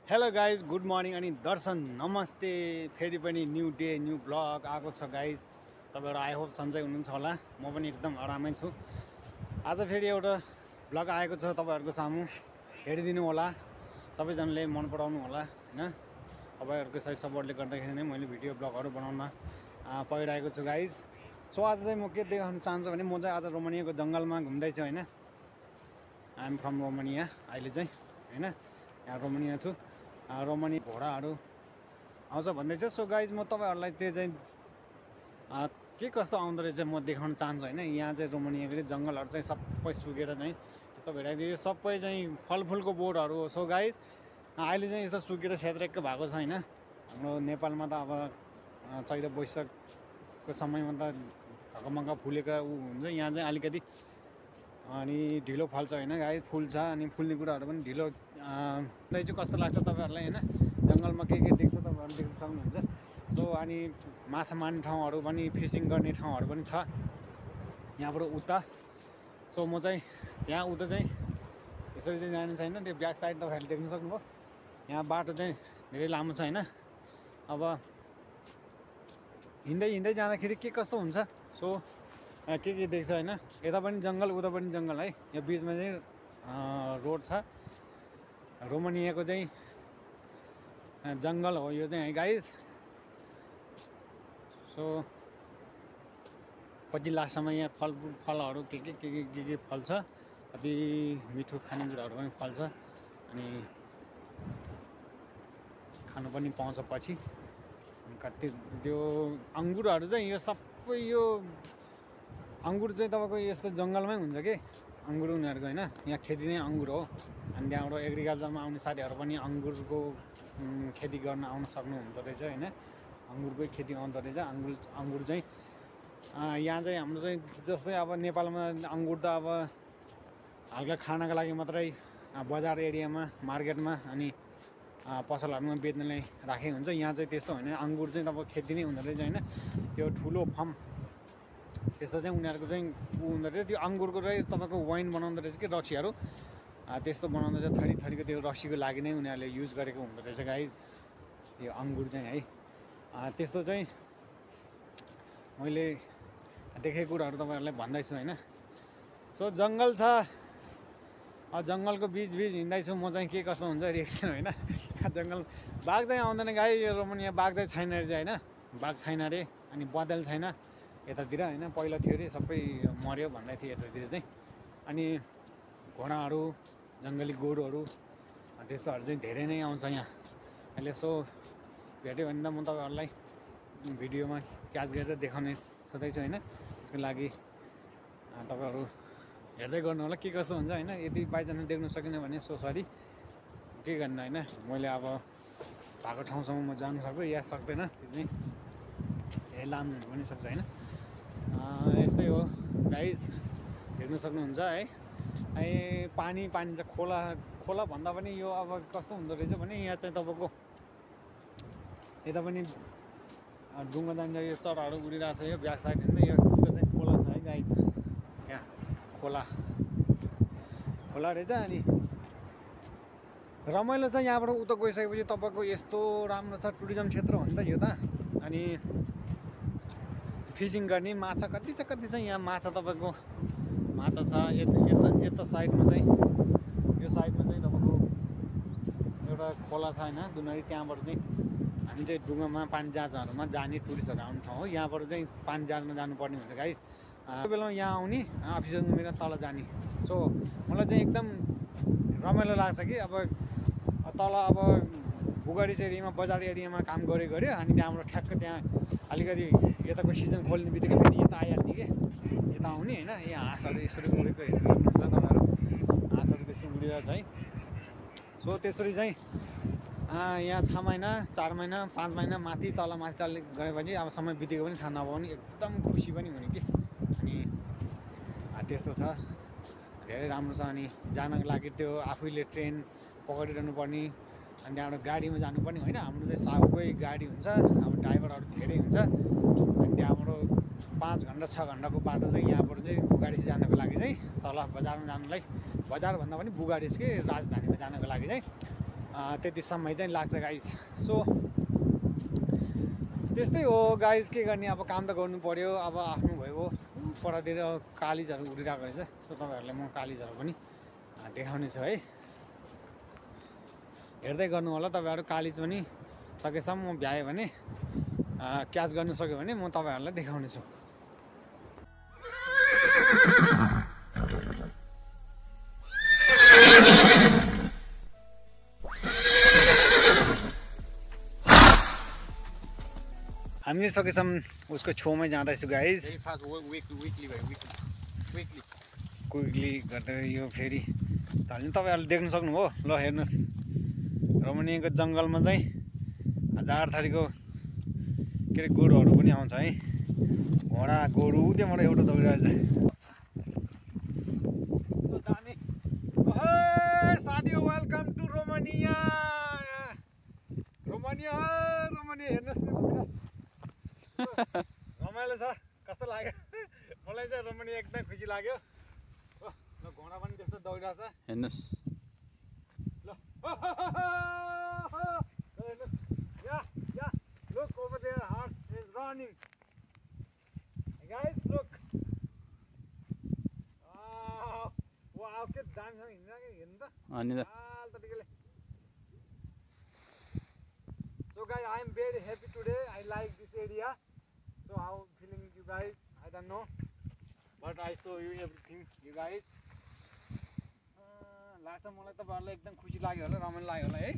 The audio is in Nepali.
हेलो गाइज, गुड मर्निङ अनि दर्शन नमस्ते। फेरि पनि न्यू डे न्यू ब्लग आएको छ गाइज। तपाईँहरू आई होप सन्चै हुनुहुन्छ होला। म पनि एकदम आरामै छु। आज फेरि एउटा ब्लग आएको छ तपाईँहरूको सामु। हेरिदिनु होला, सबैजनाले मन पराउनु होला होइन। तपाईँहरूको सही सपोर्टले गर्दाखेरि नै मैले भिडियो ब्लगहरू बनाउन पाइरहेको छु गाइज। सो आज चाहिँ म के देखाउन चाहन्छु भने म चाहिँ आज रोमानियाको जङ्गलमा घुम्दैछु होइन। आइएम फ्रम रोमानिया अहिले चाहिँ होइन, यहाँ रोमानिया छु। रोमानी घोडाहरू आउँछ भन्दैछ। सो गाइज म तपाईँहरूलाई त्यो चाहिँ के कस्तो आउँदो रहेछ म देखाउन चाहन्छु होइन। यहाँ चाहिँ रोमानियाको चाहिँ जङ्गलहरू चाहिँ सबै सुकेर चाहिँ त्यस्तो भइरहेको छ। यो सबै चाहिँ फलफुलको बोटहरू हो। सो गाइज अहिले चाहिँ यस्तो सुकेर सेद्रेक्क भएको छ होइन। हाम्रो नेपालमा त अब चैत वैशाखको समयमा त ढकमक्क फुलेको ऊ हुन्छ। यहाँ चाहिँ अलिकति अनि ढिलो फल्छ होइन गाई, फुल्छ अनि फुल्ने कुराहरू पनि ढिलो। चाहिँ कस्तो लाग्छ तपाईँहरूलाई होइन। जङ्गलमा के देख्छ तपाईँहरू देख्न सक्नुहुन्छ। सो अनि माछा मार्ने ठाउँहरू पनि, फिसिङ गर्ने ठाउँहरू पनि छ यहाँबाट उता। सो म चाहिँ यहाँ उता चाहिँ यसरी चाहिँ जानु छैन। त्यो ब्याक साइड तपाईँहरूले देख्न सक्नुभयो। यहाँ बाटो चाहिँ धेरै लामो छ होइन। अब हिँड्दै जाँदाखेरि के कस्तो हुन्छ। सो के देख्छ होइन। यता पनि जङ्गल उता पनि जङ्गल है। यो बिचमा चाहिँ रोड छ। रोमानियाको चाहिँ जङ्गल हो यो चाहिँ है गाइज। सो पछि लास्टमा यहाँ फलहरू के फल्छ। कति मिठो खानेकुराहरू पनि फल्छ अनि खानु पनि पाउँछ पछि। कति त्यो अङ्गुरहरू चाहिँ यो सबै यो अङ्गुर चाहिँ तपाईँको यस्तो जङ्गलमै हुन्छ कि अङ्गुर उनीहरूको होइन। यहाँ खेती नै अङ्गुर हो। अनि त्यहाँबाट एग्रिकल्चरमा आउने साथीहरू पनि अङ्गुरको खेती गर्न आउन सक्नुहुँदो रहेछ होइन। अङ्गुरकै खेती आउँदो रहेछ। अङ्गुर चाहिँ यहाँ चाहिँ हाम्रो चाहिँ जस्तै अब नेपालमा अङ्गुर त अब हल्का खानाको लागि मात्रै बजार एरियामा, मार्केटमा अनि पसलहरूमा बेच्नलाई राखेको हुन्छ। यहाँ चाहिँ त्यस्तो होइन। अङ्गुर चाहिँ तपाईँको खेती नै हुँदो रहेछ होइन। त्यो ठुलो फर्म त्यस्तो चाहिँ उनीहरूको चाहिँ ऊ हुँदो रहेछ। त्यो अङ्गुरको चाहिँ तपाईँको वाइन बनाउँदो रहेछ कि रक्सीहरू त्यस्तो बनाउँदो रहेछ। थरीको त्यो रक्सीको लागि नै उनीहरूले युज गरेको हुँदो रहेछ गाइज यो अङ्गुर चाहिँ है। त्यस्तो चाहिँ मैले देखेको कुराहरू तपाईँहरूलाई भन्दैछु होइन। सो जङ्गल छ। जङ्गलको बिच हिँड्दैछु म चाहिँ के कस्तो हुन्छ रिएक्सन होइन। जङ्गल बाघ चाहिँ आउँदैन गाई। यो रोमानिया बाघ चाहिँ छैन रहेछ होइन। बाघ छैन अरे अनि बदल छैन यतातिर होइन। पहिला थियो अरे सबै मऱ्यो भन्दै थियो यतातिर चाहिँ। अनि घोडाहरू, जङ्गली गोरुहरू त्यस्तोहरू चाहिँ धेरै नै आउँछ यहाँ। अहिले सो भेट्यो भने त म तपाईँहरूलाई भिडियोमा क्याच गरेर देखाउने सोच्दैछु होइन। त्यसको लागि तपाईँहरू हेर्दै गर्नु होला के कस्तो हुन्छ होइन। यदि बाइचान्स देख्न सकिनँ भने सो सरी, के गर्नु होइन। मैले अब भएको ठाउँसम्म म जानु सक्छु या सक्दैन त्यो चाहिँ धेरै लामो हुनु पनि सक्छ होइन। यस्तै हो गाइज, हेर्नु सक्नुहुन्छ है। पानी चाहिँ खोला भन्दा पनि यो अब कस्तो हुँदो रहेछ भने यहाँ चाहिँ तपाईँको यता पनि डुङ्गा जान्छ। यो चराहरू उडिरहेको छ। यो ब्याक साइड होइन। यो चाहिँ खोला छ है गाइज। यहाँ खोला रहेछ। अनि रमाइलो छ। यहाँबाट उता गइसकेपछि तपाईँको यस्तो राम्रो छ। टुरिज्म क्षेत्र हो नि त यो त। अनि फिसिङ गर्ने माछा कति छ यहाँ। माछा तपाईँको माछा छ। यता साइडमा चाहिँ यो साइडमा चाहिँ तपाईँको एउटा खोला छ होइन दुनरी। त्यहाँबाट चाहिँ हामी चाहिँ डुङ्गामा पानी जहाजहरूमा जाने टुरिस्टहरू आउने ठाउँ हो। यहाँबाट चाहिँ पानी जहाजमा जानुपर्ने हुन्छ गाइस। त्यो बेलामा यहाँ आउने अफिसमा मेरो तल जाने। सो मलाई चाहिँ एकदम रमाइलो लाग्छ कि अब तल अब बुगाडिस एरियामा, बजार एरियामा काम गऱ्यो अनि त्यहाँबाट ठ्याक्क त्यहाँ अलिकति यताको सिजन खोल्ने बित्तिकै फेरि यता आइहाल्ने कि यता आउने होइन। यहाँ हाँसहरू यसरी उडेको हेर्नु सक्नुहुन्छ तपाईँहरू। हाँसहरू त्यसरी उडिरहेको छ है। सो त्यसरी चाहिँ यहाँ 6 महिना 4 महिना 5 महिना माथि तल गएपछि अब समय बितेको पनि थाहा नपाउने, एकदम खुसी पनि हुने कि। अनि त्यस्तो छ, धेरै राम्रो छ। अनि जानको लागि त्यो आफैले ट्रेन पक्रिरहनु पर्ने अनि त्यहाँबाट गाडीमा जानुपर्ने होइन। हाम्रो चाहिँ साहुकै गाडी हुन्छ। अब ड्राइभरहरू धेरै हुन्छ। अनि त्यहाँबाट 5 घन्टा 6 घन्टाको बाटो चाहिँ यहाँबाट चाहिँ बुगाडिस जानको लागि चाहिँ तल बजारमा जानुलाई, बजार भन्दा पनि बुगाडिस के राजधानीमा जानको लागि चाहिँ त्यति समय चाहिँ लाग्छ गाइज। सो त्यस्तै हो गाइज, के गर्ने अब काम त गर्नु पर्यो। अब आफ्नो भयो परतिर कालिजहरू उडिरहेको रहेछ। सो तपाईँहरूलाई म कालिजहरू पनि देखाउने छु है, हेर्दै गर्नु होला तपाईँहरू। कालिज पनि सकेसम्म म भ्याएँ भने क्याच गर्नु सक्यो भने म तपाईँहरूलाई देखाउने छु। हामीले सकेसम्म उसको छेउमै जाँदैछु गाइज। क्विकली गर्दै यो फेरि हाल्नु तपाईँहरूले देख्न सक्नुभयो। ल हेर्नुहोस्, रोमानियाको जङ्गलमा चाहिँ हजार थरीको के अरे गोरुहरू पनि आउँछ है। घोडा गोरु त्यहाँबाट एउटा दौडिरहेछ। साथी वेलकम टु रोमानिया। रोमानिया हेर्नुहोस् न, रमाइलो छ। कस्तो लाग्यो? मलाई चाहिँ रोमानिया एकदम खुसी लाग्यो। ल घोडा पनि त्यस्तो दौडिरहेछ हेर्नुहोस्। ल look over there, horse is running. Guys, look. Wow, के दामी छ हिँड्न त। अनि त So guys, I am very happy today. I like this area. So how feeling you guys? I don't know, but I show you everything, you guys. लाग्छ मलाई तपाईँहरूलाई एकदम खुसी लाग्यो होला, रमाइलो लाग्यो होला है।